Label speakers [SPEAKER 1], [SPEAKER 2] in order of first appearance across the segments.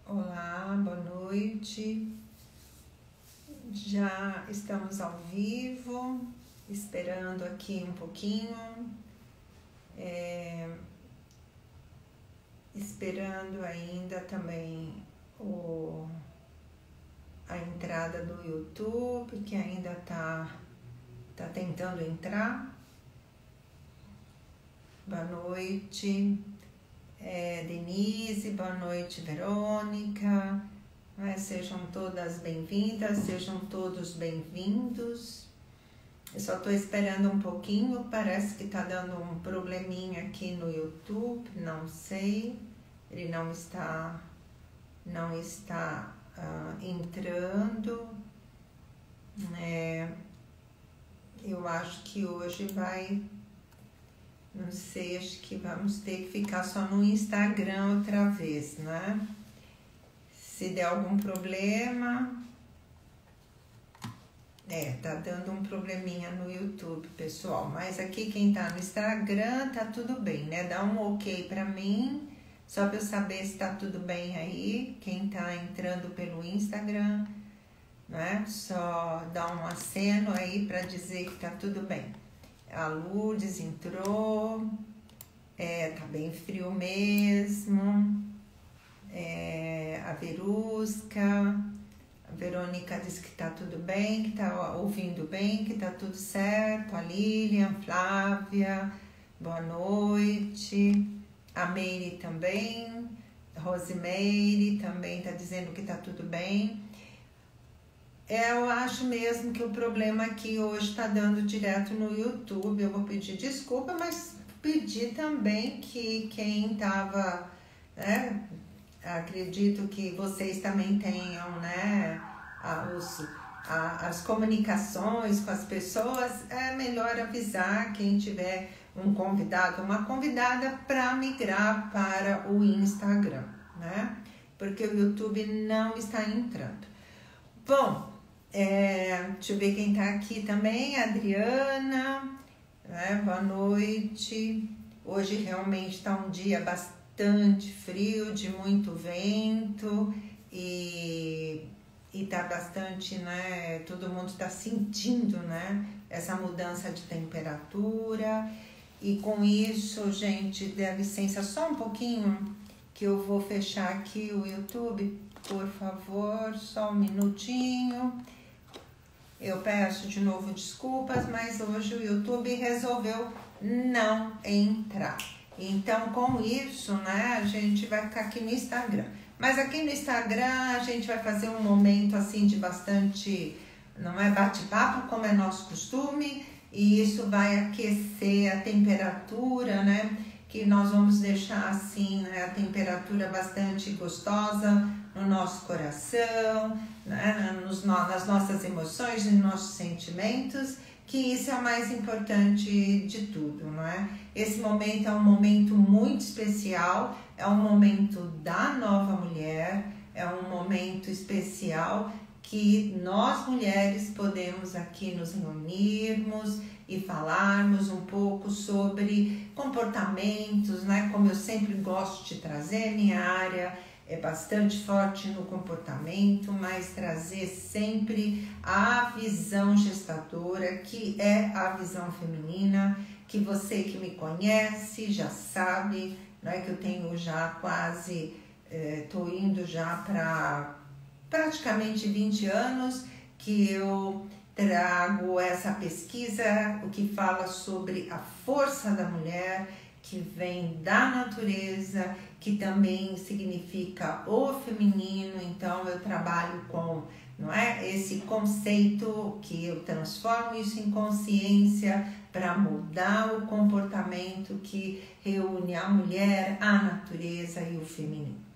[SPEAKER 1] Olá, boa noite. Já estamos ao vivo, esperando aqui um pouquinho, esperando ainda também a entrada do YouTube, que ainda tá tentando entrar. Boa noite, Denise, boa noite, Verônica. Sejam todas bem-vindas, sejam todos bem-vindos. Eu só estou esperando um pouquinho, parece que está dando um probleminha aqui no YouTube, não sei. Ele não está entrando. Eu acho que hoje vai, não sei, acho que vamos ter que ficar só no Instagram outra vez, né? Se der algum problema, tá dando um probleminha no YouTube, pessoal. Mas aqui quem tá no Instagram tá tudo bem, né? Dá um ok pra mim, só pra eu saber se tá tudo bem aí. Quem tá entrando pelo Instagram, né? Só dá um aceno aí pra dizer que tá tudo bem. A Lourdes entrou, tá bem frio mesmo. A Verusca, a Verônica disse que tá tudo bem, que tá ouvindo bem, que tá tudo certo. A Lilian, Flávia, boa noite. A Meire também, Rosimeire também tá dizendo que tá tudo bem. Eu acho mesmo que o problema aqui hoje tá dando direto no YouTube. Eu vou pedir desculpa, mas pedir também que quem tava, acredito que vocês também tenham, né, as comunicações com as pessoas. É melhor avisar quem tiver um convidado, uma convidada, para migrar para o Instagram, né? Porque o YouTube não está entrando. Bom, deixa eu ver quem tá aqui também. Adriana, boa noite. Hoje realmente tá um dia bastante frio, de muito vento e tá bastante, né? Todo mundo tá sentindo, né? Essa mudança de temperatura. E com isso, gente, dê licença só um pouquinho, que eu vou fechar aqui o YouTube, por favor, só um minutinho. Eu peço de novo desculpas, mas hoje o YouTube resolveu não entrar. Então, com isso, né, a gente vai ficar aqui no Instagram. Mas aqui no Instagram a gente vai fazer um momento assim de bastante, não é bate-papo, como é nosso costume, e isso vai aquecer a temperatura, né? Que nós vamos deixar assim, né, a temperatura bastante gostosa no nosso coração, né, nas nossas emoções e nossos sentimentos, que isso é o mais importante de tudo, não é? Esse momento é um momento muito especial, é um momento da nova mulher, é um momento especial que nós mulheres podemos aqui nos reunirmos e falarmos um pouco sobre comportamentos, né? Como eu sempre gosto de trazer, minha área é bastante forte no comportamento, mas trazer sempre a visão gestadora, que é a visão feminina, que você que me conhece já sabe, não é que eu tenho já quase, tô indo já para praticamente 20 anos que eu trago essa pesquisa, o que fala sobre a força da mulher, que vem da natureza, que também significa o feminino. Então eu trabalho com, não é, esse conceito, que eu transformo isso em consciência para mudar o comportamento que reúne a mulher, a natureza e o feminino.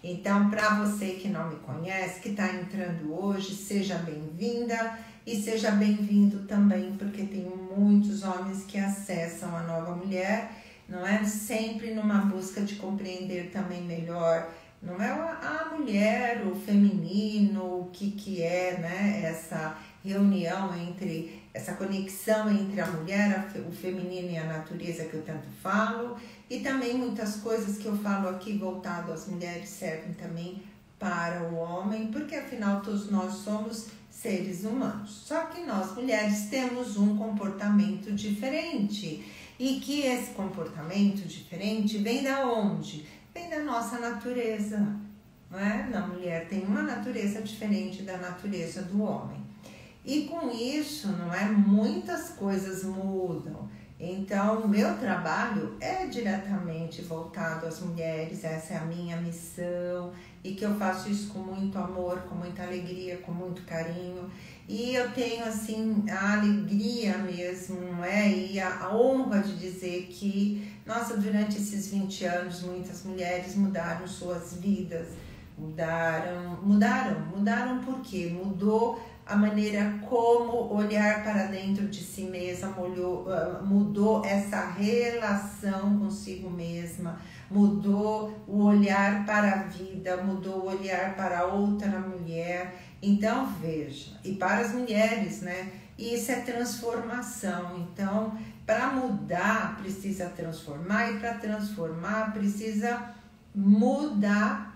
[SPEAKER 1] Então, para você que não me conhece, que está entrando hoje, seja bem-vinda e seja bem-vindo também, porque tem muitos homens que acessam a nova mulher, não é? Sempre numa busca de compreender também melhor, não é, a mulher, o feminino, o que é, né? Essa reunião entre, essa conexão entre a mulher, o feminino e a natureza que eu tanto falo, e também muitas coisas que eu falo aqui voltado às mulheres servem também para o homem, porque afinal todos nós somos seres humanos. Só que nós mulheres temos um comportamento diferente, e que esse comportamento diferente vem da onde? Vem da nossa natureza, não é? A mulher tem uma natureza diferente da natureza do homem. E com isso, não é? Muitas coisas mudam. Então, o meu trabalho é diretamente voltado às mulheres, essa é a minha missão, e que eu faço isso com muito amor, com muita alegria, com muito carinho. E eu tenho, assim, a alegria mesmo, não é? E a honra de dizer que, nossa, durante esses 20 anos, muitas mulheres mudaram suas vidas. Mudaram por quê? Mudou a maneira como olhar para dentro de si mesma, mudou essa relação consigo mesma, mudou o olhar para a vida, mudou o olhar para outra mulher. Então, veja, e para as mulheres, né? Isso é transformação. Então, para mudar, precisa transformar, e para transformar, precisa mudar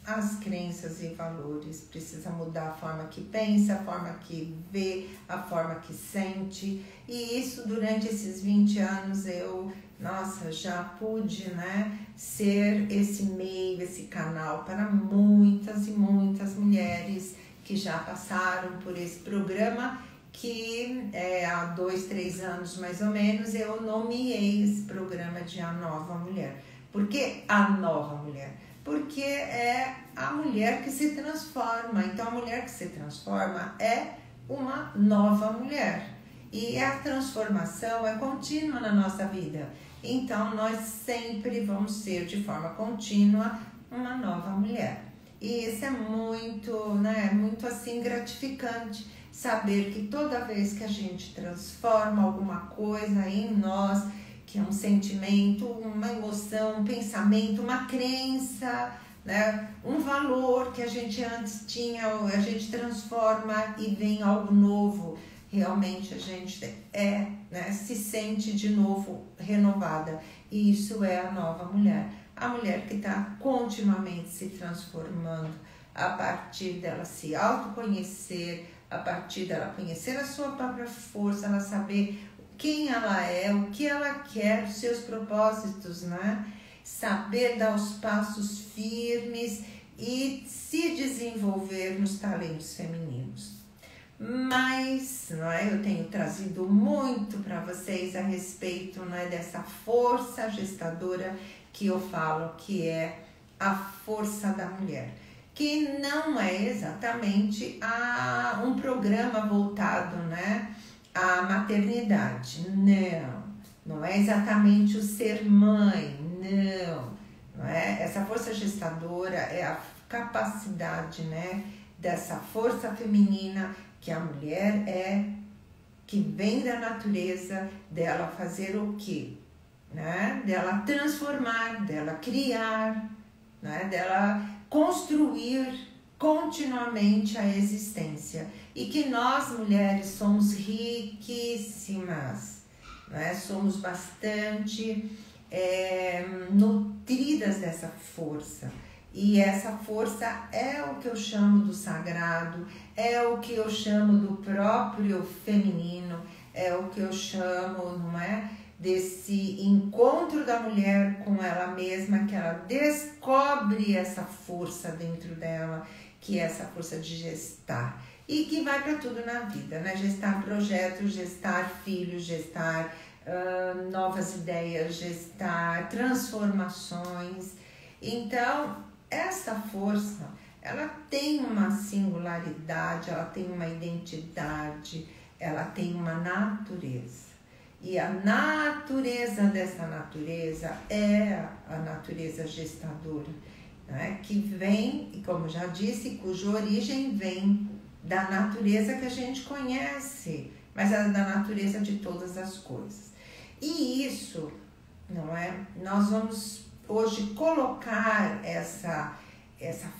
[SPEAKER 1] as crenças e valores, precisa mudar a forma que pensa, a forma que vê, a forma que sente. E isso durante esses 20 anos eu, nossa, já pude, né, ser esse meio, esse canal para muitas e muitas mulheres que já passaram por esse programa, que há 2, 3 anos mais ou menos eu nomeei esse programa de A Nova Mulher. Por que A Nova Mulher? Porque é a mulher que se transforma. Então, a mulher que se transforma é uma nova mulher. E a transformação é contínua na nossa vida. Então, nós sempre vamos ser, de forma contínua, uma nova mulher. E isso é muito, né, muito assim gratificante, saber que toda vez que a gente transforma alguma coisa em nós, que é um sentimento, uma emoção, um pensamento, uma crença, né? Um valor que a gente antes tinha, a gente transforma e vem algo novo. Realmente a gente né, se sente de novo renovada. E isso é a nova mulher. A mulher que está continuamente se transformando a partir dela se autoconhecer, a partir dela conhecer a sua própria força, ela saber quem ela é, o que ela quer, os seus propósitos, né? Saber dar os passos firmes e se desenvolver nos talentos femininos. Mas, não é? Eu tenho trazido muito para vocês a respeito, não é, dessa força gestadora que eu falo, que é a força da mulher. Que não é exatamente um programa voltado, né, à maternidade. Não é exatamente o ser mãe, não é? Essa força gestadora é a capacidade, né, dessa força feminina que a mulher que vem da natureza, dela fazer o quê? Né? Dela transformar, dela criar, né? Dela construir continuamente a existência. E que nós, mulheres, somos riquíssimas, né? Somos bastante nutridas dessa força. E essa força é o que eu chamo do sagrado, é o que eu chamo do próprio feminino, é o que eu chamo, não é? Desse encontro da mulher com ela mesma, que ela descobre essa força dentro dela, que é essa força de gestar. E que vai para tudo na vida, né? Gestar projetos, gestar filhos, gestar novas ideias, gestar transformações. Então, essa força, ela tem uma singularidade, ela tem uma identidade, ela tem uma natureza. E a natureza dessa natureza é a natureza gestadora, né? Que vem, e como já disse, cuja origem vem da natureza que a gente conhece, mas é da natureza de todas as coisas. E isso, não é? Nós vamos hoje colocar essa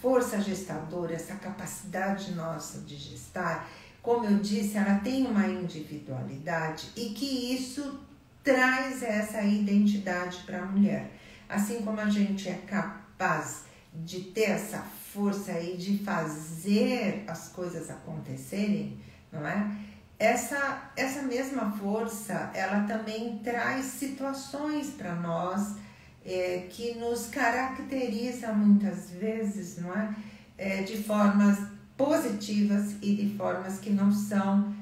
[SPEAKER 1] força gestadora, essa capacidade nossa de gestar, como eu disse, ela tem uma individualidade e que isso traz essa identidade para a mulher. Assim como a gente é capaz de ter essa força aí de fazer as coisas acontecerem, não é? Essa mesma força, ela também traz situações para nós que nos caracteriza muitas vezes, não é? De formas positivas e de formas que não são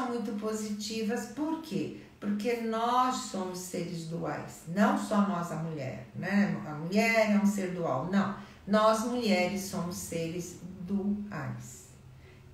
[SPEAKER 1] muito positivas. Por quê? Porque nós somos seres duais, não só nós a mulher, né? A mulher é um ser dual, não. Nós mulheres somos seres duais.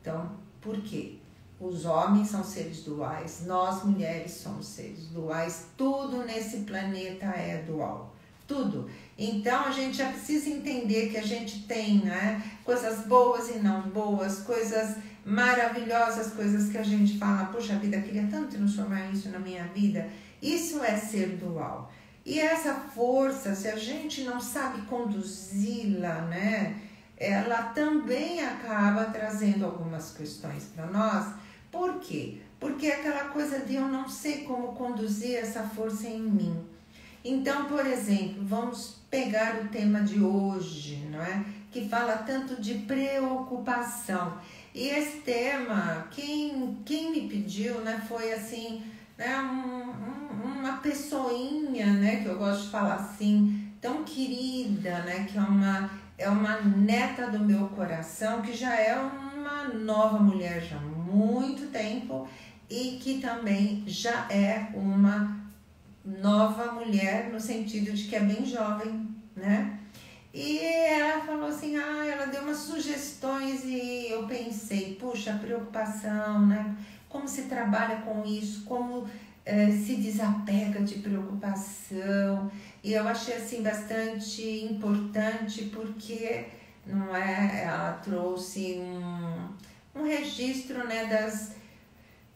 [SPEAKER 1] Então, por quê? Os homens são seres duais, nós mulheres somos seres duais, tudo nesse planeta é dual, tudo. Então a gente já precisa entender que a gente tem, né, coisas boas e não boas, coisas maravilhosas, coisas que a gente fala, poxa vida, queria tanto transformar isso na minha vida. Isso é ser dual. E essa força, se a gente não sabe conduzi-la, né, ela também acaba trazendo algumas questões para nós. Por quê? Porque é aquela coisa de eu não sei como conduzir essa força em mim. Então, por exemplo, vamos pegar o tema de hoje, não é? Que fala tanto de preocupação. E esse tema, quem me pediu, né, foi assim, né, uma pessoinha, né, que eu gosto de falar assim, tão querida, né, que é uma neta do meu coração, que já é uma nova mulher já há muito tempo e que também já é uma nova mulher no sentido de que é bem jovem, né? E ela falou assim, ela deu umas sugestões e eu pensei, puxa, preocupação, né? Como se trabalha com isso, como se desapega de preocupação. E eu achei assim bastante importante porque não é, ela trouxe um registro, né,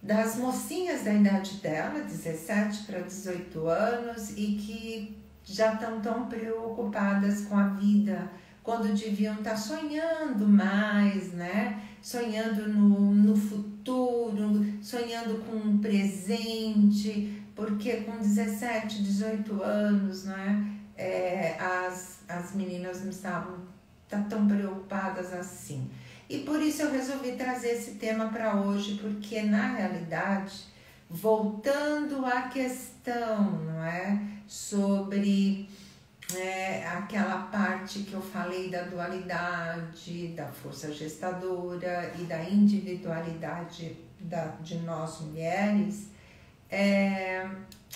[SPEAKER 1] das mocinhas da idade dela, 17 para 18 anos, e que já estão tão preocupadas com a vida, quando deviam estar sonhando mais, né? Sonhando no futuro, sonhando com um presente, porque com 17, 18 anos, né? As meninas não estavam tão preocupadas assim. E por isso eu resolvi trazer esse tema para hoje, porque na realidade, voltando à questão, não é? Sobre aquela parte que eu falei da dualidade, da força gestadora e da individualidade de nós mulheres,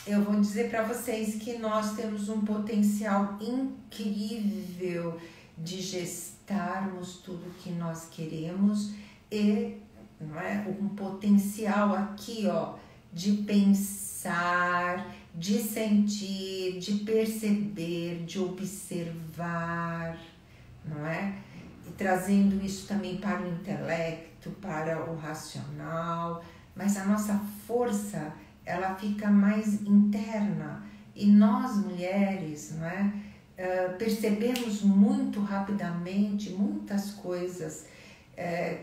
[SPEAKER 1] eu vou dizer para vocês que nós temos um potencial incrível de gestarmos tudo que nós queremos e, não é, um potencial aqui, ó, de pensar, de sentir, de perceber, de observar, não é? E trazendo isso também para o intelecto, para o racional, mas a nossa força, ela fica mais interna e nós mulheres, não é? Percebemos muito rapidamente muitas coisas,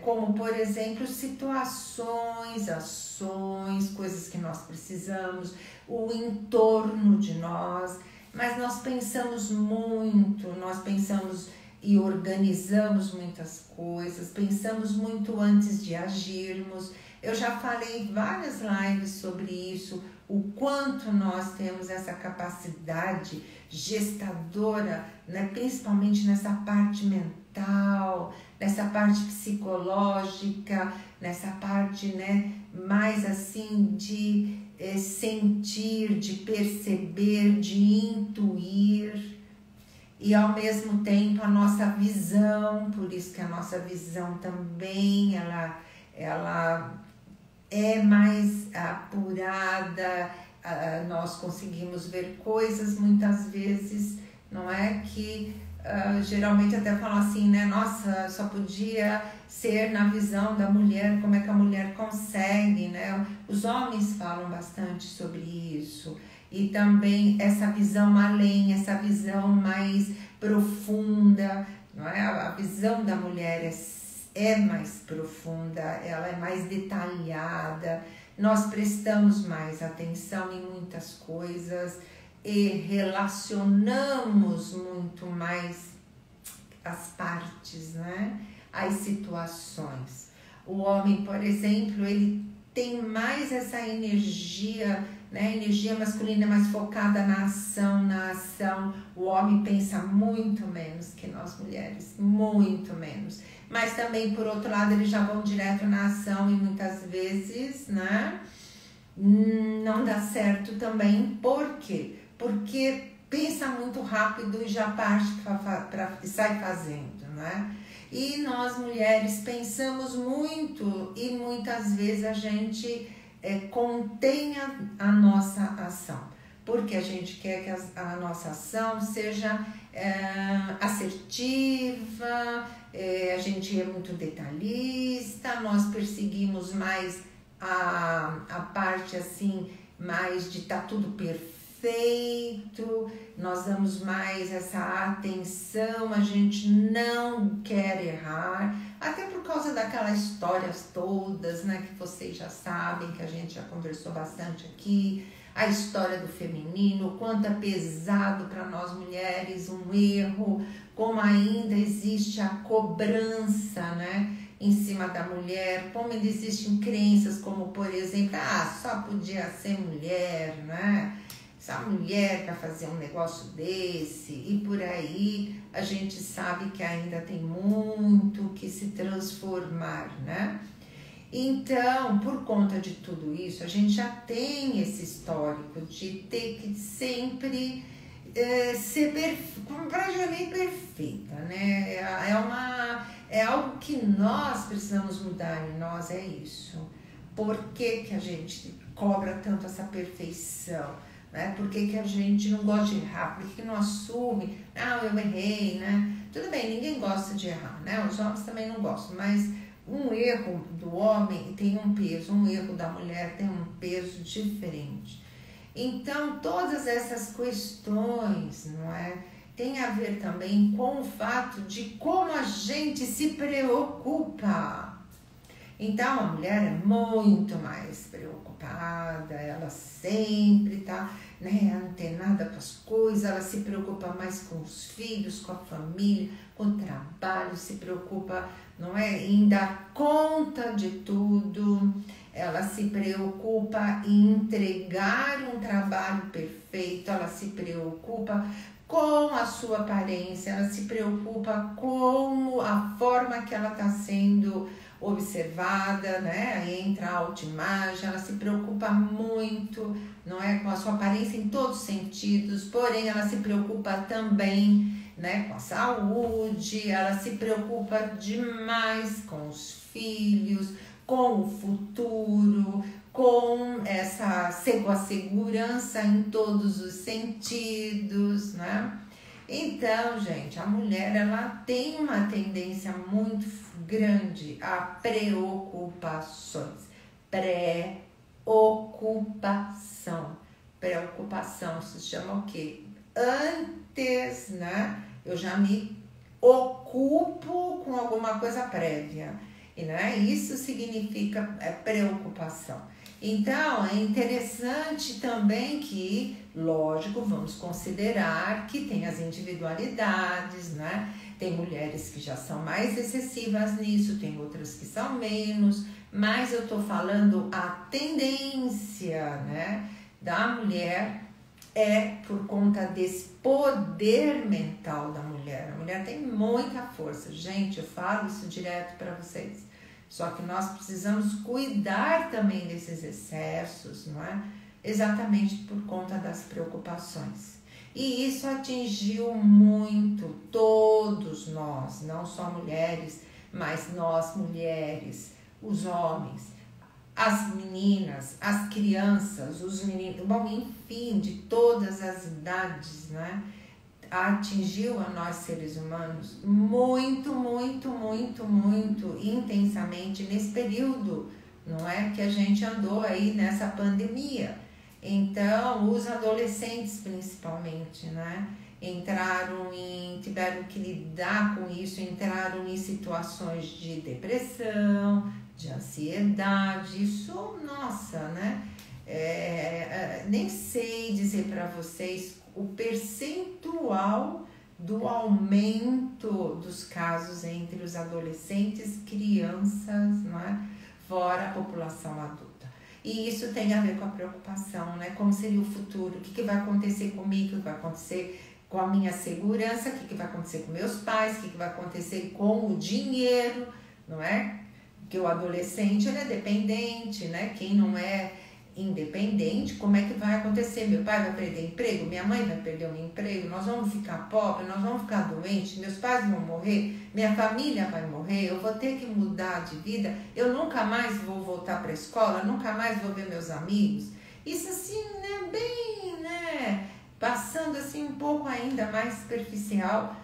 [SPEAKER 1] como por exemplo situações, ações, coisas que nós precisamos, o entorno de nós, mas nós pensamos muito, nós pensamos e organizamos muitas coisas, pensamos muito antes de agirmos. Eu já falei em várias lives sobre isso, o quanto nós temos essa capacidade gestadora, né? Principalmente nessa parte mental, nessa parte psicológica, nessa parte, né, mais assim de sentir, de perceber, de intuir. E ao mesmo tempo a nossa visão, por isso que a nossa visão também ela é mais apurada, nós conseguimos ver coisas muitas vezes, não é? Que geralmente até falam assim, né? Nossa, só podia ser na visão da mulher, como é que a mulher consegue, né? Os homens falam bastante sobre isso. E também essa visão além, essa visão mais profunda, não é? A visão da mulher é mais profunda, ela é mais detalhada, nós prestamos mais atenção em muitas coisas e relacionamos muito mais as partes, né? As situações. O homem, por exemplo, ele tem mais essa energia, né? Energia masculina mais focada na ação. O homem pensa muito menos que nós mulheres, muito menos. Mas também, por outro lado, eles já vão direto na ação e muitas vezes, né? Não dá certo também. Por quê? Porque pensa muito rápido e já parte e sai fazendo, né? E nós mulheres pensamos muito e muitas vezes a gente contenha a nossa ação, porque a gente quer que a nossa ação seja assertiva, a gente é muito detalhista, nós perseguimos mais a parte assim, mais de tá tudo perfeito, nós damos mais essa atenção, a gente não quer errar, até por causa daquelas histórias todas, né, que vocês já sabem, que a gente já conversou bastante aqui, a história do feminino, o quanto é pesado para nós mulheres um erro, como ainda existe a cobrança, né, em cima da mulher, como ainda existem crenças como, por exemplo, só podia ser mulher, né? Essa mulher para fazer um negócio desse, e por aí a gente sabe que ainda tem muito que se transformar, né? Então, por conta de tudo isso, a gente já tem esse histórico de ter que sempre ser praticamente perfeita, né? É algo que nós precisamos mudar em nós, é isso. Por que a gente cobra tanto essa perfeição? Né? Por que a gente não gosta de errar? Por que não assume? Eu errei, né? Tudo bem, ninguém gosta de errar, né? Os homens também não gostam, mas um erro do homem tem um peso, um erro da mulher tem um peso diferente. Então, todas essas questões, não é? Tem a ver também com o fato de como a gente se preocupa. Então, a mulher é muito mais preocupada, ela sempre está, né, antenada com as coisas, ela se preocupa mais com os filhos, com a família, com o trabalho, se preocupa, não é, em dar conta de tudo, ela se preocupa em entregar um trabalho perfeito, ela se preocupa com a sua aparência, ela se preocupa com a forma que ela está sendo observada, né? Entra a autoimagem, ela se preocupa muito, não é, com a sua aparência em todos os sentidos, porém ela se preocupa também, né, com a saúde, ela se preocupa demais com os filhos, com o futuro, com essa segurança em todos os sentidos, né? Então, gente, a mulher, ela tem uma tendência muito grande a preocupações. Preocupação se chama o quê? Antes, né? Eu já me ocupo com alguma coisa prévia. E, né, isso significa preocupação. Então, é interessante também que, lógico, vamos considerar que tem as individualidades, né? Tem mulheres que já são mais excessivas nisso, tem outras que são menos, mas eu tô falando a tendência, né, da mulher é por conta desse poder mental da mulher. A mulher tem muita força. Gente, eu falo isso direto para vocês. Só que nós precisamos cuidar também desses excessos, não é? Exatamente por conta das preocupações. E isso atingiu muito todos nós, não só mulheres, mas nós mulheres, os homens, as meninas, as crianças, os meninos, bom, enfim, de todas as idades, né? Atingiu a nós seres humanos muito, muito, muito, muito intensamente nesse período, não é? Que a gente andou aí nessa pandemia. Então, os adolescentes principalmente, né? Tiveram que lidar com isso, entraram em situações de depressão, de ansiedade, isso, nossa, né? Nem sei dizer para vocês o percentual do aumento dos casos entre os adolescentes, crianças, não é? Fora a população adulta. E isso tem a ver com a preocupação, né? Como seria o futuro, o que vai acontecer comigo, o que vai acontecer com a minha segurança, o que vai acontecer com meus pais, o que vai acontecer com o dinheiro, não é? Porque o adolescente, ele é dependente, né? Quem não é independente, como é que vai acontecer? Meu pai vai perder emprego, minha mãe vai perder um emprego, nós vamos ficar pobres, nós vamos ficar doentes, meus pais vão morrer, minha família vai morrer, eu vou ter que mudar de vida, eu nunca mais vou voltar para a escola, nunca mais vou ver meus amigos. Isso assim, né, bem, né, passando assim um pouco ainda mais superficial,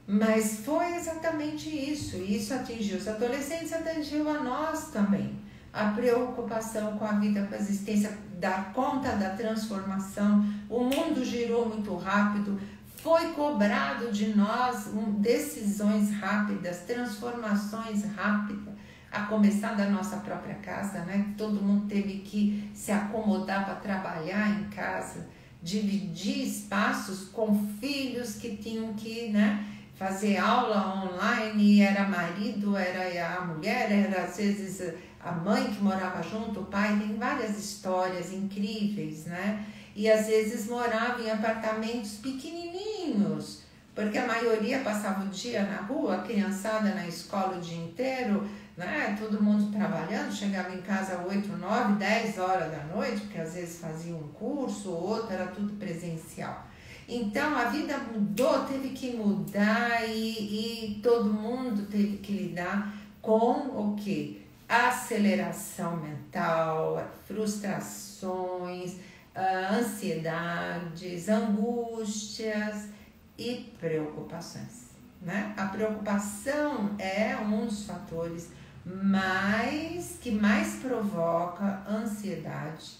[SPEAKER 1] mas foi exatamente isso. E isso atingiu os adolescentes, atingiu a nós também. A preocupação com a vida, com a existência, dar conta da transformação. O mundo girou muito rápido, foi cobrado de nós decisões rápidas, transformações rápidas, a começar da nossa própria casa, né? Todo mundo teve que se acomodar para trabalhar em casa, dividir espaços com filhos que tinham que, né, fazer aula online, era marido, era a mulher, era às vezes a mãe que morava junto, o pai, tem várias histórias incríveis, né? E às vezes morava em apartamentos pequenininhos, porque a maioria passava o dia na rua, a criançada na escola o dia inteiro, né? Todo mundo trabalhando, chegava em casa 8, 9, 10 horas da noite, porque às vezes fazia um curso, outro, era tudo presencial. Então a vida mudou, teve que mudar e todo mundo teve que lidar com o quê? Aceleração mental, frustrações, ansiedades, angústias e preocupações, né? A preocupação é um dos fatores que mais provoca ansiedade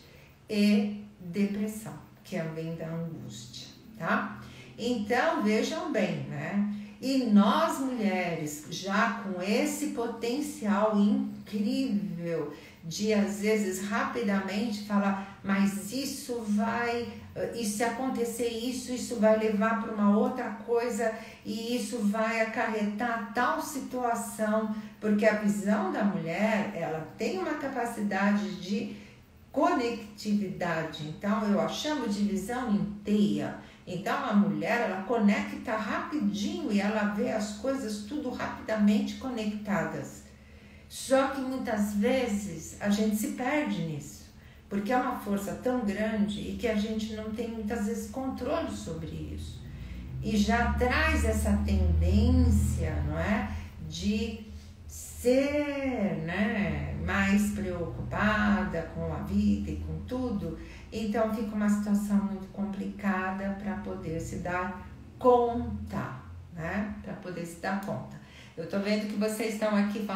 [SPEAKER 1] e depressão, que vem da angústia, tá? Então, vejam bem, né? E nós mulheres, já com esse potencial incrível de às vezes rapidamente falar, mas isso vai, e se acontecer isso vai levar para uma outra coisa e isso vai acarretar tal situação, porque a visão da mulher, ela tem uma capacidade de conectividade, então eu a chamo de visão inteira. Então a mulher, ela conecta rapidinho e ela vê as coisas tudo rapidamente conectadas. Só que muitas vezes a gente se perde nisso, porque é uma força tão grande e que a gente não tem muitas vezes controle sobre isso. E já traz essa tendência, não é, de ser, né, mais preocupada com a vida e com tudo. Então fica uma situação muito complicada para poder se dar conta, né? Para poder se dar conta. Eu tô vendo que vocês estão aqui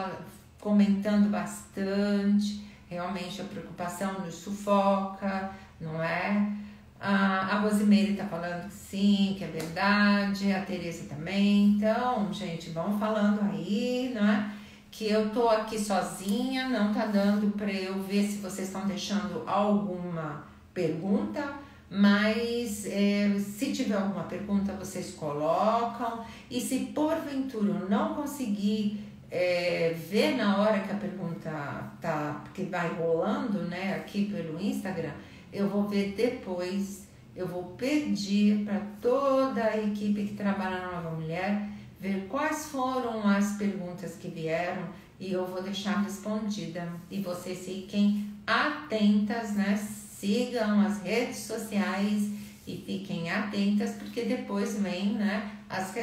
[SPEAKER 1] comentando bastante. Realmente a preocupação nos sufoca, não é? A Rosimeire tá falando que sim, que é verdade. A Tereza também. Então, gente, vão falando aí, não é? Que eu tô aqui sozinha, não tá dando para eu ver se vocês estão deixando alguma pergunta, mas se tiver alguma pergunta vocês colocam, e se porventura eu não conseguir ver na hora que a pergunta tá, porque vai rolando, né, aqui pelo Instagram, eu vou ver depois, eu vou pedir para toda a equipe que trabalha na Nova Mulher ver quais foram as perguntas que vieram e eu vou deixar respondida, e vocês fiquem atentas, né? Sigam as redes sociais e fiquem atentas, porque depois vem, né, as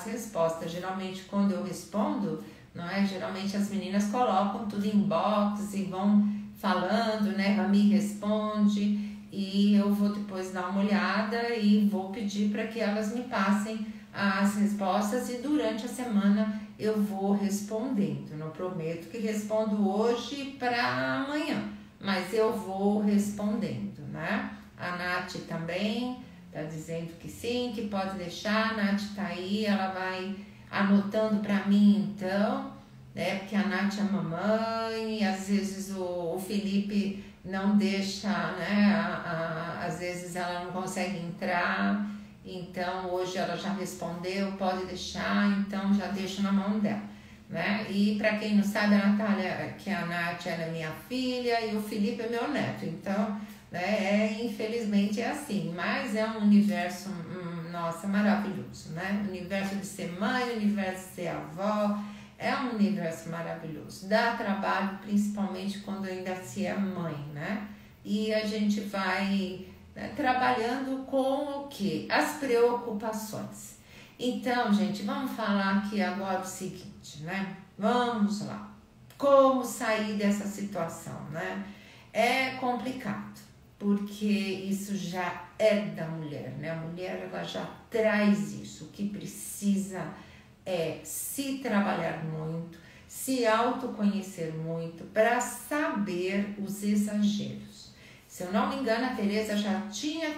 [SPEAKER 1] respostas. Geralmente quando eu respondo, não é? Geralmente as meninas colocam tudo em box e vão falando, né? Rami responde e eu vou depois dar uma olhada e vou pedir para que elas me passem as respostas, e durante a semana eu vou respondendo. Não prometo que respondo hoje para amanhã, mas eu vou respondendo, né? A Nath também tá dizendo que sim, que pode deixar. A Nath tá aí, ela vai anotando para mim então, né? Porque a Nath é mamãe, às vezes o Felipe não deixa, né? Às vezes ela não consegue entrar, Então, hoje ela já respondeu, pode deixar, então já deixo na mão dela, né? E para quem não sabe, a Natália, que a Nath, ela é minha filha e o Felipe é meu neto. Então, né, infelizmente é assim, mas é um universo, nossa, maravilhoso, né? O universo de ser mãe, o universo de ser avó, é um universo maravilhoso. Dá trabalho, principalmente quando ainda se é mãe, né? E a gente vai, né, trabalhando com o quê? As preocupações. Então, gente, vamos falar aqui agora o seguinte, né? Vamos lá. Como sair dessa situação, né? É complicado, porque isso já é da mulher, né? A mulher, ela já traz isso. O que precisa é se trabalhar muito, se autoconhecer muito, para saber os exageros. Se eu não me engano, a Tereza já tinha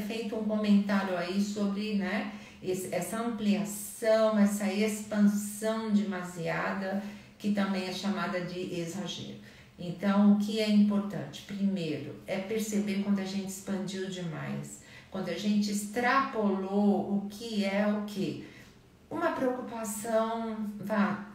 [SPEAKER 1] feito um comentário aí sobre, né, essa ampliação, essa expansão demasiada, que também é chamada de exagero. Então, o que é importante? Primeiro, é perceber quando a gente expandiu demais, quando a gente extrapolou o que é o que? Uma preocupação,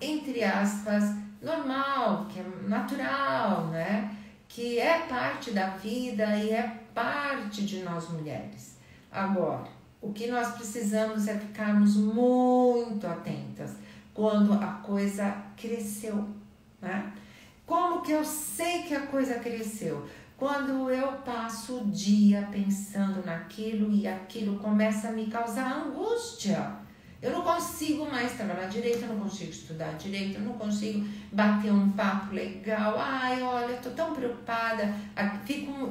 [SPEAKER 1] entre aspas, normal, que é natural, né? Que é parte da vida e é parte de nós mulheres. Agora, o que nós precisamos é ficarmos muito atentas quando a coisa cresceu, né? Como que eu sei que a coisa cresceu? Quando eu passo o dia pensando naquilo e aquilo começa a me causar angústia. Eu não consigo mais trabalhar direito, eu não consigo estudar direito, eu não consigo bater um papo legal. Ai, olha, eu tô tão preocupada.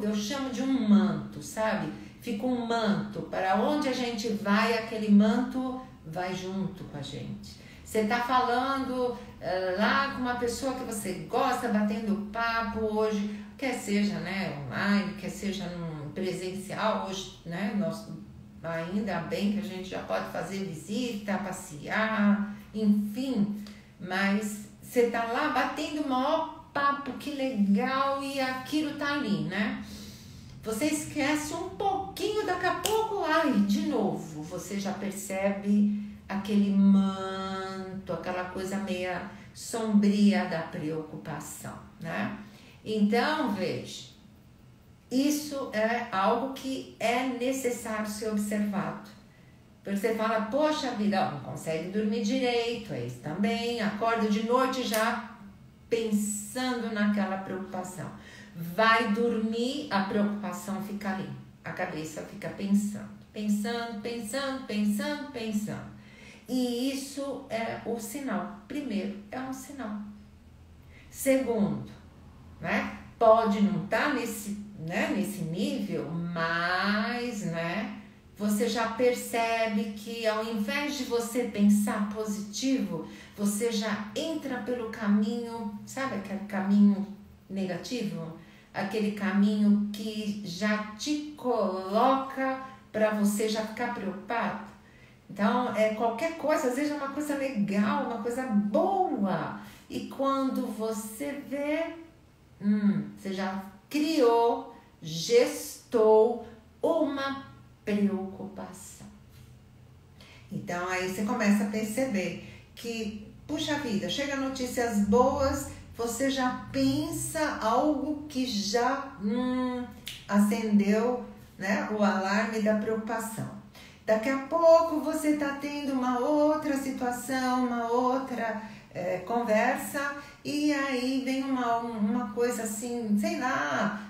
[SPEAKER 1] Eu chamo de um manto, sabe? Fica um manto. Para onde a gente vai, aquele manto vai junto com a gente. Você tá falando lá com uma pessoa que você gosta, batendo papo hoje, quer seja, né, online, quer seja num presencial, hoje, né, ainda bem que a gente já pode fazer visita, passear, enfim, mas você tá lá batendo o maior papo, que legal, e aquilo tá ali, né? Você esquece um pouquinho, daqui a pouco, de novo, você já percebe aquele manto, aquela coisa meia sombria da preocupação, né? Então, veja, isso é algo que é necessário ser observado. Porque você fala, poxa vida, não consegue dormir direito, é isso também, acorda de noite já pensando naquela preocupação. Vai dormir, a preocupação fica ali, a cabeça fica pensando. E isso é o sinal. Primeiro, é um sinal. Segundo, né? Pode não estar nesse nível, mas, né, você já percebe que ao invés de você pensar positivo, você já entra pelo caminho, sabe aquele caminho negativo? Aquele caminho que já te coloca para você já ficar preocupado. Então, qualquer coisa, às vezes é uma coisa legal, uma coisa boa. E quando você vê, você já criou, gestou uma preocupação. Então, aí você começa a perceber que, puxa vida, chega notícias boas, você já pensa algo que já acendeu, né, o alarme da preocupação. Daqui a pouco você está tendo uma outra situação, uma outra conversa, e aí vem uma coisa assim, sei lá,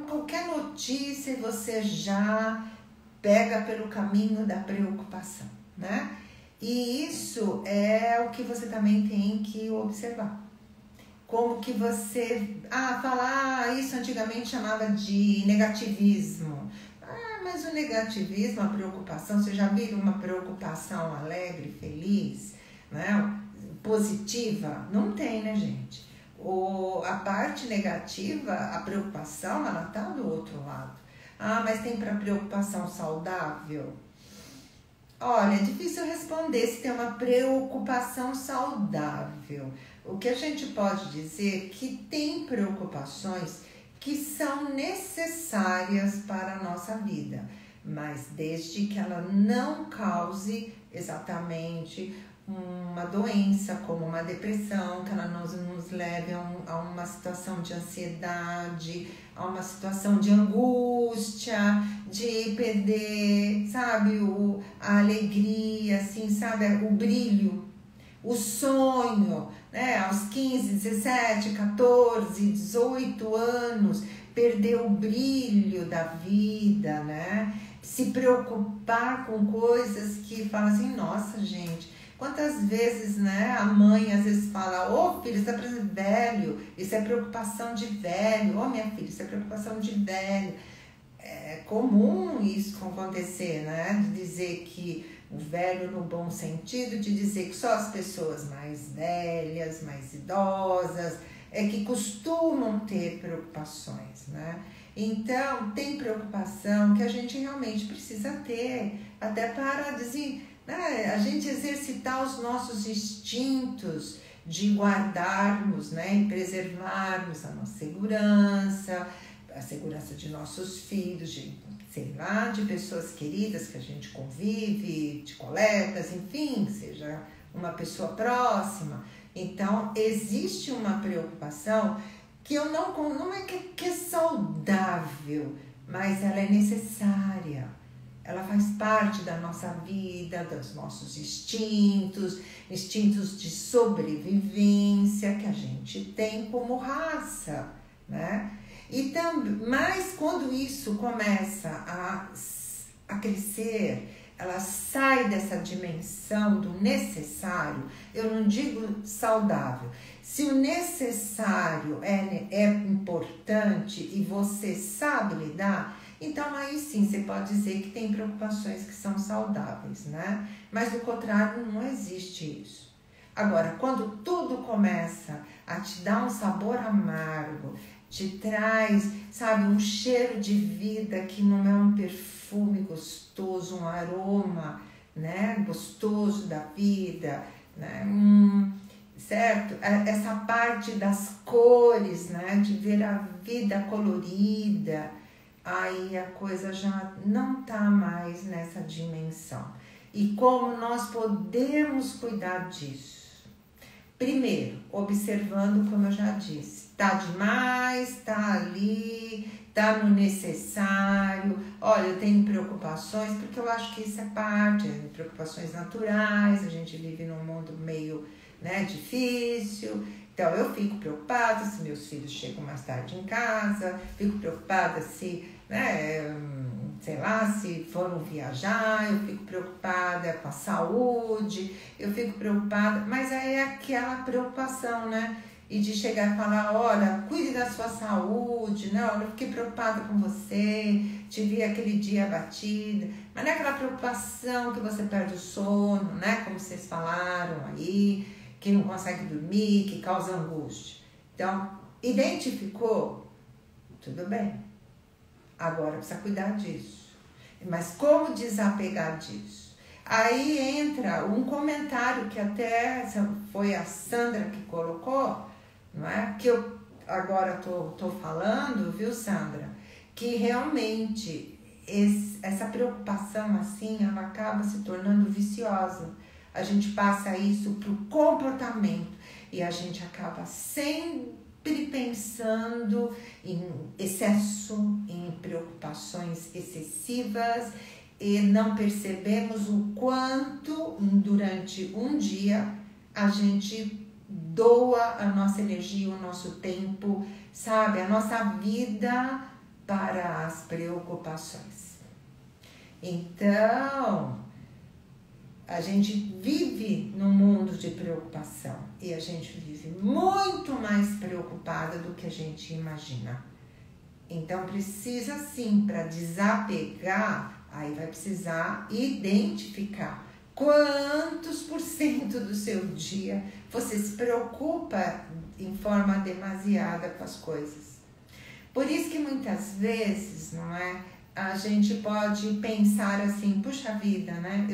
[SPEAKER 1] qualquer notícia e você já pega pelo caminho da preocupação, né? E isso é o que você também tem que observar. Como que você... isso antigamente chamava de negativismo. Mas o negativismo, a preocupação, você já viu uma preocupação alegre, feliz, né? Positiva? Não tem, né, gente? A parte negativa, a preocupação, ela tá do outro lado. Mas tem para preocupação saudável? Olha, é difícil responder se tem uma preocupação saudável. O que a gente pode dizer é que tem preocupações que são necessárias para a nossa vida, mas desde que ela não cause exatamente uma doença como uma depressão, que ela não nos leve a uma situação de ansiedade, a uma situação de angústia, de perder, sabe, a alegria, assim, sabe, o brilho, o sonho, né, aos 15, 17, 14, 18 anos, perder o brilho da vida, né, se preocupar com coisas que falam assim, nossa, gente, quantas vezes, né, a mãe às vezes fala, ô filho, isso é para velho, isso é preocupação de velho, ô minha filha, isso é preocupação de velho. É comum isso acontecer, né, de dizer que o velho no bom sentido, de dizer que só as pessoas mais velhas, mais idosas, é que costumam ter preocupações, né? Então, tem preocupação que a gente realmente precisa ter, até para dizer, né, a gente exercitar os nossos instintos de guardarmos, né, e preservarmos a nossa segurança, a segurança de nossos filhos, de, sei lá, de pessoas queridas que a gente convive, de colegas, enfim, seja uma pessoa próxima. Então, existe uma preocupação que eu não é que é saudável, mas ela é necessária. Ela faz parte da nossa vida, dos nossos instintos de sobrevivência que a gente tem como raça, né? E mas quando isso começa a crescer, ela sai dessa dimensão do necessário, eu não digo saudável. Se o necessário é importante e você sabe lidar, então aí sim você pode dizer que tem preocupações que são saudáveis, né? Mas do contrário não existe isso. Agora, quando tudo começa a te dar um sabor amargo, te traz, sabe, um cheiro de vida que não é um perfume gostoso, um aroma, né, gostoso da vida, né, certo? Essa parte das cores, né, de ver a vida colorida, aí a coisa já não tá mais nessa dimensão. E como nós podemos cuidar disso? Primeiro, observando, como eu já disse, tá demais, tá ali, tá no necessário. Olha, eu tenho preocupações, porque eu acho que isso é parte, preocupações naturais, a gente vive num mundo meio, né, difícil. Então, eu fico preocupada se meus filhos chegam mais tarde em casa, fico preocupada se, né, sei lá, se foram viajar, eu fico preocupada com a saúde, eu fico preocupada, mas aí é aquela preocupação, né? E de chegar e falar, olha, cuide da sua saúde, né? Olha, eu fiquei preocupada com você, te vi aquele dia abatida, mas não é aquela preocupação que você perde o sono, né? Como vocês falaram aí, que não consegue dormir, que causa angústia. Então, identificou? Tudo bem. Agora precisa cuidar disso. Mas como desapegar disso? Aí entra um comentário que até foi a Sandra que colocou, não é? Que eu agora tô falando, viu, Sandra? Que realmente essa preocupação assim, ela acaba se tornando viciosa. A gente passa isso pro comportamento e a gente acaba sempre pensando em excesso, em preocupações excessivas e não percebemos o quanto durante um dia a gente doa a nossa energia, o nosso tempo, sabe, a nossa vida para as preocupações. Então, a gente vive num mundo de preocupação e a gente vive muito mais preocupada do que a gente imagina. Então precisa sim, para desapegar, aí vai precisar identificar quantos % do seu dia você se preocupa em forma demasiada com as coisas. Por isso que muitas vezes, não é? A gente pode pensar assim, puxa vida, né?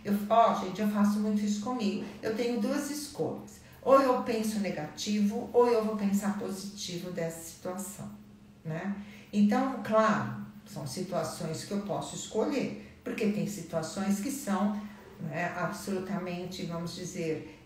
[SPEAKER 1] Eu faço muito isso comigo. Eu tenho duas escolhas. Ou eu penso negativo, ou eu vou pensar positivo dessa situação, né? Então, claro, São situações que eu posso escolher, porque tem situações que são, né, absolutamente, vamos dizer,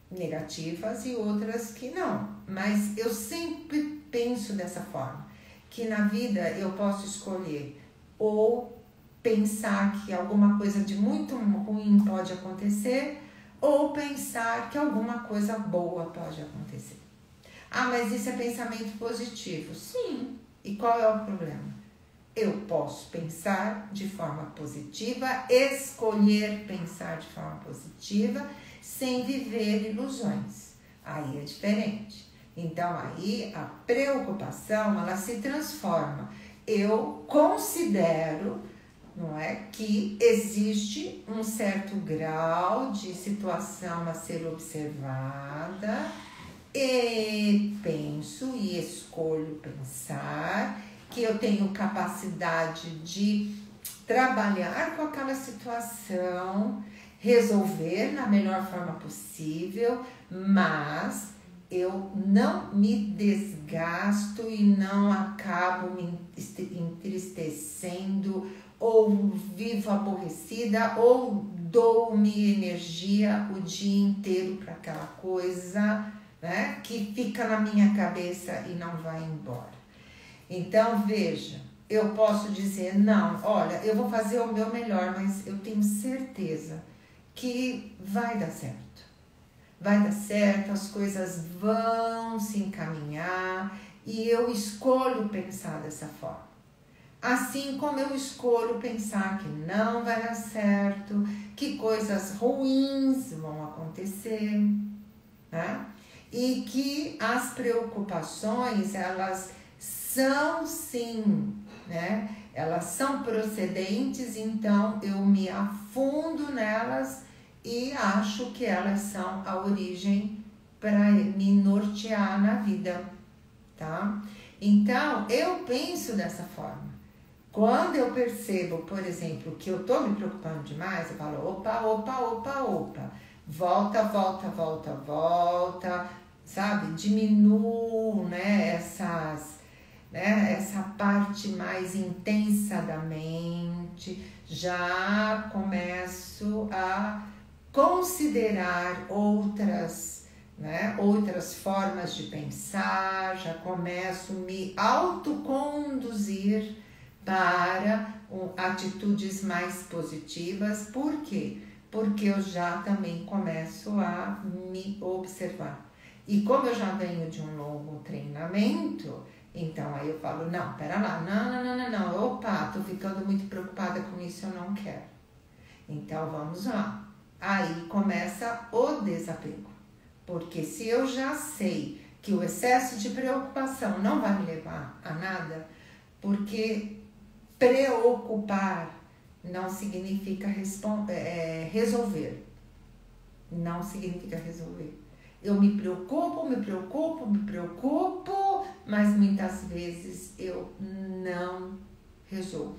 [SPEAKER 1] negativas e outras que não. Mas eu sempre penso dessa forma, que na vida eu posso escolher ou pensar que alguma coisa de muito ruim pode acontecer, ou pensar que alguma coisa boa pode acontecer. Ah, mas isso é pensamento positivo. Sim. E qual é o problema? Eu posso pensar de forma positiva, escolher pensar de forma positiva, sem viver ilusões. Aí é diferente. Então, aí a preocupação, ela se transforma. Eu considero, não é, que existe um certo grau de situação a ser observada e penso e escolho pensar que eu tenho capacidade de trabalhar com aquela situação, resolver na melhor forma possível, mas eu não me desgasto e não acabo me entristecendo ou vivo aborrecida ou dou-me energia o dia inteiro para aquela coisa, né, que fica na minha cabeça e não vai embora. Então, veja, eu posso dizer, não, olha, eu vou fazer o meu melhor, mas eu tenho certeza que vai dar certo. Vai dar certo, as coisas vão se encaminhar e eu escolho pensar dessa forma. Assim como eu escolho pensar que não vai dar certo, que coisas ruins vão acontecer, né? E que as preocupações, elas são sim, né? Elas são procedentes, então eu me afundo nelas e acho que elas são a origem para me nortear na vida, tá? Então, eu penso dessa forma. Quando eu percebo, por exemplo, que eu estou me preocupando demais, eu falo, opa, volta, sabe? Diminuo, né, essa parte mais intensa da mente, já começo a considerar outras formas de pensar, já começo a me autoconduzir para atitudes mais positivas. Por quê? Porque eu já também começo a me observar. E como eu já venho de um longo treinamento, então aí eu falo, não, pera lá, não, opa, tô ficando muito preocupada com isso, eu não quero. Então vamos lá. Aí começa o desapego. Porque se eu já sei que o excesso de preocupação não vai me levar a nada, porque preocupar não significa resolver. Não significa resolver. Eu me preocupo, mas muitas vezes eu não resolvo.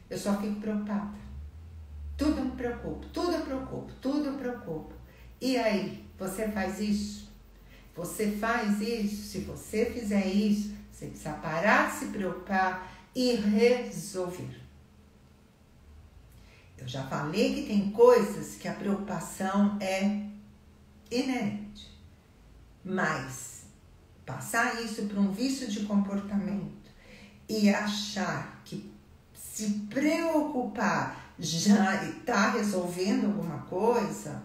[SPEAKER 1] Eu só fico preocupada. Tudo me preocupa, tudo eu preocupo. E aí, você faz isso? Você faz isso? Se você fizer isso, você precisa parar de se preocupar e resolver. Eu já falei que tem coisas que a preocupação é inerente. Mas passar isso para um vício de comportamento e achar que se preocupar já está resolvendo alguma coisa,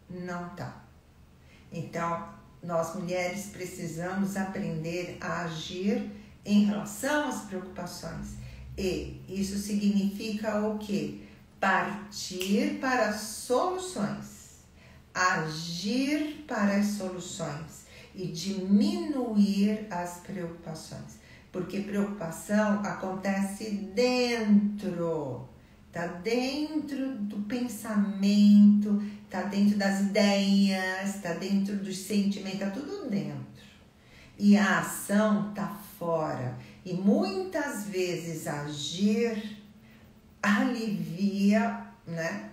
[SPEAKER 1] não está. Então, nós mulheres precisamos aprender a agir em relação às preocupações. E isso significa o quê? Partir para as soluções. Agir para as soluções e diminuir as preocupações. Porque preocupação acontece dentro, tá dentro do pensamento, tá dentro das ideias, tá dentro dos sentimentos, tá tudo dentro. E a ação tá fora. E muitas vezes agir alivia, né?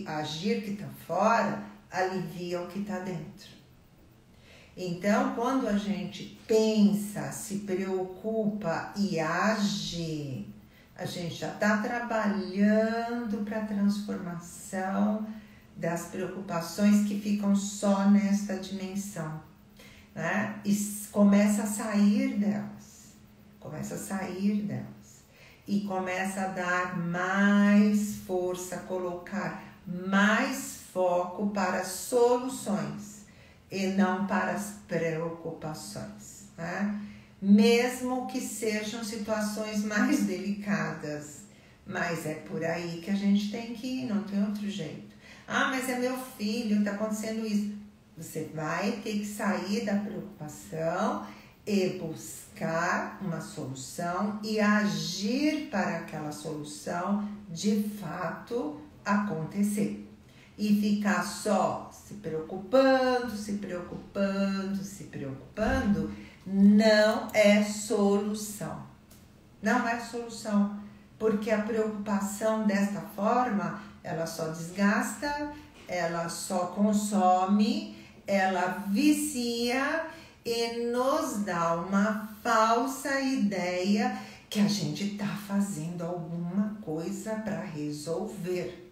[SPEAKER 1] Agir que tá fora alivia o que está dentro. Então, quando a gente pensa, se preocupa e age, A gente já está trabalhando para a transformação das preocupações que ficam só nesta dimensão, né? E começa a sair delas, e começa a dar mais força, colocar mais foco para as soluções e não para as preocupações, né? Mesmo que sejam situações mais delicadas, mas é por aí que a gente tem que ir, não tem outro jeito. Ah, mas é meu filho, está acontecendo isso. Você vai ter que sair da preocupação e buscar uma solução e agir para aquela solução de fato acontecer. E ficar só se preocupando, não é solução. Não é solução, porque a preocupação desta forma, ela só desgasta, ela só consome, ela vicia e nos dá uma falsa ideia que a gente está fazendo alguma coisa para resolver.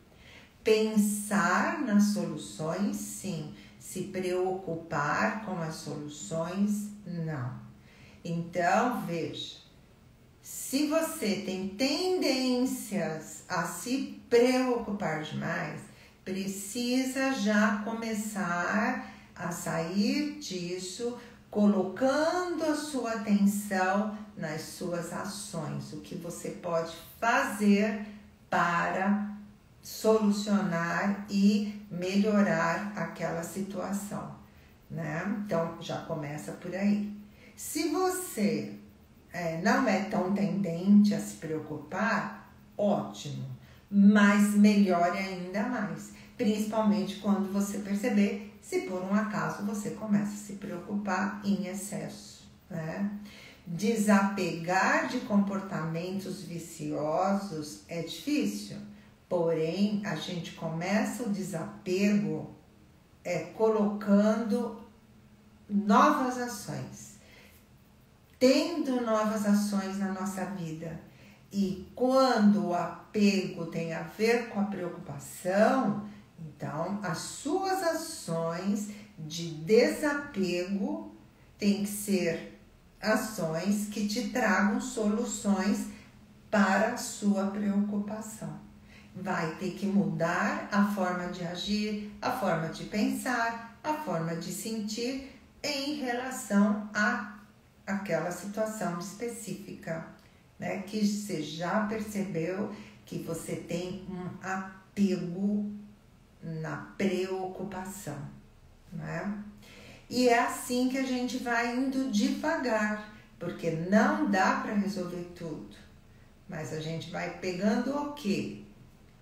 [SPEAKER 1] Pensar nas soluções, sim. Se preocupar com as soluções, não. Então, veja, se você tem tendências a se preocupar demais, precisa já começar a sair disso, colocando a sua atenção nas suas ações, o que você pode fazer para solucionar e melhorar aquela situação, né? Então, já começa por aí. Se você não é tão tendente a se preocupar, ótimo, mas melhore ainda mais, principalmente quando você perceber se por um acaso você começa a se preocupar em excesso, né? Desapegar de comportamentos viciosos é difícil, porém a gente começa o desapego colocando novas ações, tendo novas ações na nossa vida. E quando o apego tem a ver com a preocupação, então as suas ações de desapego têm que ser ações que te tragam soluções para a sua preocupação. Vai ter que mudar a forma de agir, a forma de pensar, a forma de sentir em relação a aquela situação específica, né? Que você já percebeu que você tem um apego na preocupação, né? E é assim que a gente vai indo devagar, porque não dá para resolver tudo, mas a gente vai pegando o quê?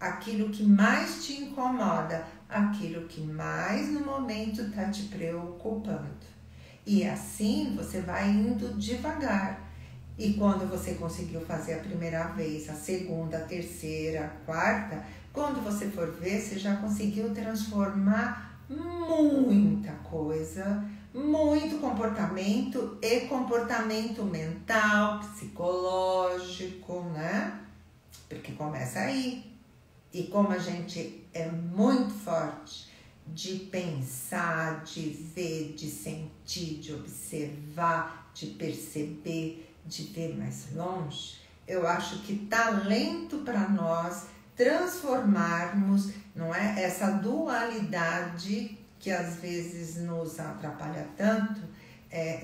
[SPEAKER 1] Aquilo que mais te incomoda, aquilo que mais no momento está te preocupando. E assim você vai indo devagar. E quando você conseguiu fazer a primeira vez, a segunda, a terceira, a quarta, quando você for ver, você já conseguiu transformar muita coisa, muito comportamento e comportamento mental, psicológico, né? Porque começa aí. E como a gente é muito forte de pensar, de ver, de sentir, de observar, de perceber, de ver mais longe, eu acho que talento para nós transformarmos, não é? Essa dualidade que às vezes nos atrapalha tanto,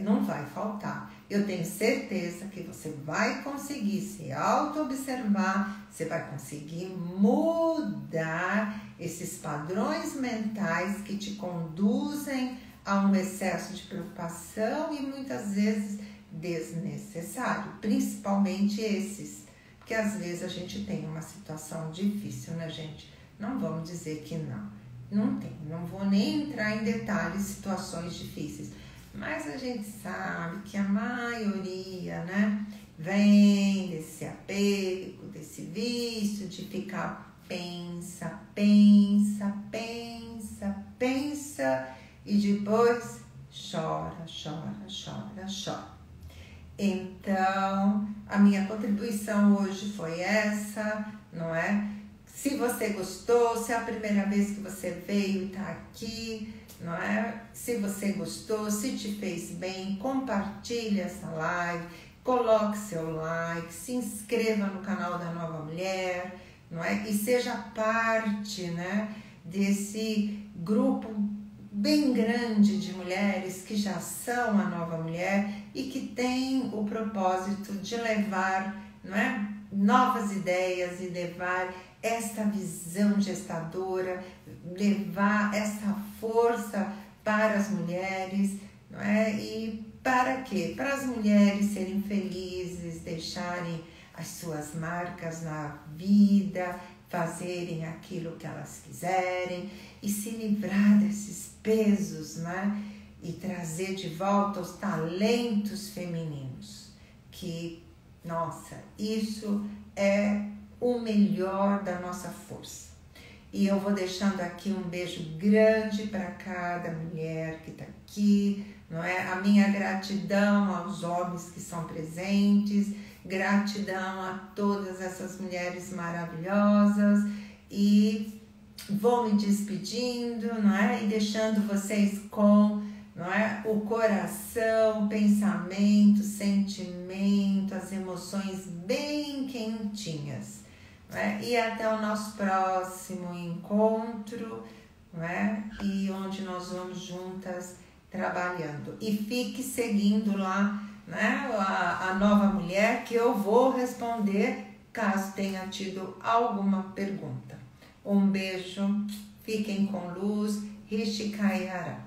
[SPEAKER 1] não vai faltar. Eu tenho certeza que você vai conseguir se auto-observar, você vai conseguir mudar esses padrões mentais que te conduzem a um excesso de preocupação e muitas vezes desnecessário, principalmente esses, porque às vezes a gente tem uma situação difícil, né, gente? Não vamos dizer que não tem, não vou nem entrar em detalhes, situações difíceis, mas a gente sabe que a maioria, né, vem desse apego, desse vício de ficar pensa e depois chora. Então, a minha contribuição hoje foi essa, não é? Se você gostou, se é a primeira vez que você veio e está aqui, não é? Se você gostou, se te fez bem, compartilhe essa live, coloque seu like, se inscreva no canal da Nova Mulher, não é? E seja parte, né, desse grupo bem grande de mulheres que já são a Nova Mulher e que tem o propósito de levar, não é, novas ideias e levar esta visão gestadora, levar essa força para as mulheres, não é? E para quê? Para as mulheres serem felizes, deixarem as suas marcas na vida, fazerem aquilo que elas quiserem e se livrar desses pesos, né? E trazer de volta os talentos femininos, que, nossa, isso é o melhor da nossa força. E eu vou deixando aqui um beijo grande para cada mulher que está aqui, não é? A minha gratidão aos homens que são presentes, gratidão a todas essas mulheres maravilhosas e vou me despedindo, não é? E deixando vocês com, não é, o coração, o pensamento, o sentimento, as emoções bem quentinhas. E até o nosso próximo encontro, não é? E onde nós vamos juntas trabalhando. E fique seguindo lá, né, a Nova Mulher, que eu vou responder caso tenha tido alguma pergunta. Um beijo, fiquem com luz, Rishi Kayara.